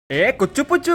ए कुच्चू पुच्चू,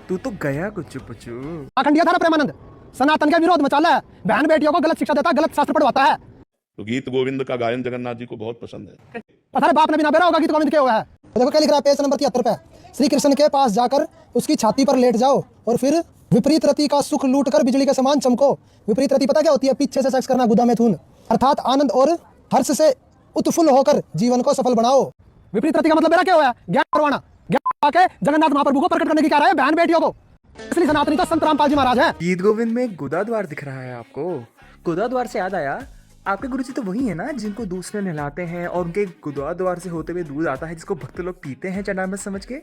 तू तो गया कुच्चू पुच्चू। अखंडिया था ना प्रेमानंद, सनातन का विरोध मचाला है, बहन बेटियों को गलत शिक्षा देता है, गलत शास्त्र पढ़वाता है। तो गीत गोविंद का गायन जगन्नाथ जी को बहुत पसंद है। पता है बाप ने भी ना बेरा होगा गीत गोविंद क्या हुआ है। तो देखो क्या लिख रहा है पेज नंबर 73 पे, श्री कृष्ण के पास जाकर उसकी छाती पर लेट जाओ और फिर विपरीत रति का सुख लूट कर बिजली के समान चमको। विपरीत रति पता क्या होती है? पीछे से सेक्स करना, गुदा मैथुन, अर्थात आनंद और हर्ष से उत्फुल्ल होकर जीवन को सफल बनाओ। विपरीत रति का मतलब मेरा क्या हुआ है? ज्ञान करवाना, ज्ञान के जगन्नाथ महाप्रभु को प्रकट करने की कह रहा है बहन बेटियों को। इसलिए सनातनी तो संत रामपाल जी महाराज है। गीत गोविंद में गुदा द्वार दिख रहा है आपको? गुदा द्वार से याद आया, आपके गुरुजी तो वही है ना जिनको दूसरे नहलाते हैं और उनके गुदा द्वार से होते हुए दूध आता है जिसको भक्त लोग पीते हैं चनामत समझ के।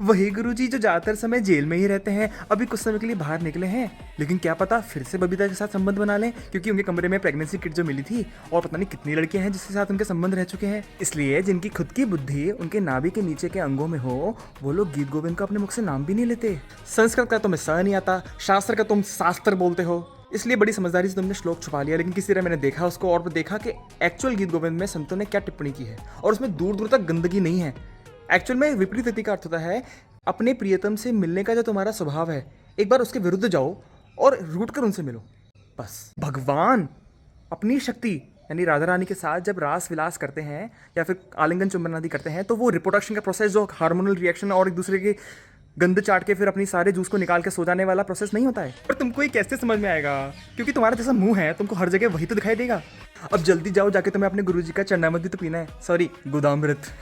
वही गुरुजी जो ज्यादातर समय जेल में ही रहते हैं, अभी कुछ समय के लिए बाहर निकले हैं, लेकिन क्या पता फिर से बबीता के साथ संबंध बना लें, क्योंकि उनके कमरे में प्रेगनेंसी किट जो मिली थी और पता नहीं कितनी लड़कियां हैं जिसके साथ उनके संबंध रह चुके हैं। इसलिए जिनकी खुद की बुद्धि उनके नाभि के नीचे के अंगों में हो, वो लोग गीत गोविंद का अपने मुख से नाम भी नहीं लेते। संस्कृत का तुम्हें स नहीं आता, शास्त्र का तुम शास्त्र बोलते हो, इसलिए बड़ी समझदारी से तुमने श्लोक छुपा लिया। लेकिन किसी तरह मैंने देखा उसको और देखा कि एक्चुअल गीत गोविंद में संतों ने क्या टिप्पणी की है, और उसमें दूर दूर तक गंदगी नहीं है। एक्चुअल में विपरीत रति का अर्थ होता है अपने प्रियतम से मिलने का जो तुम्हारा स्वभाव है, एक बार उसके विरुद्ध जाओ और रूठ कर उनसे मिलो। बस भगवान अपनी शक्ति यानी राधा रानी के साथ जब रास विलास करते हैं या फिर आलिंगन चुंबन आदि करते हैं, तो वो रिप्रोडक्शन का प्रोसेस जो हार्मोनल रिएक्शन और एक दूसरे के गंद चाट के फिर अपनी सारे जूस को निकाल के सो जाने वाला प्रोसेस नहीं होता है। और तुमको ये कैसे समझ में आएगा? क्योंकि तुम्हारा जैसा मुंह है, तुमको हर जगह वही तो दिखाई देगा। अब जल्दी जाओ, जाके तुम्हें अपने गुरुजी का चरणामृत भी तो पीना है, सॉरी गुदामृत।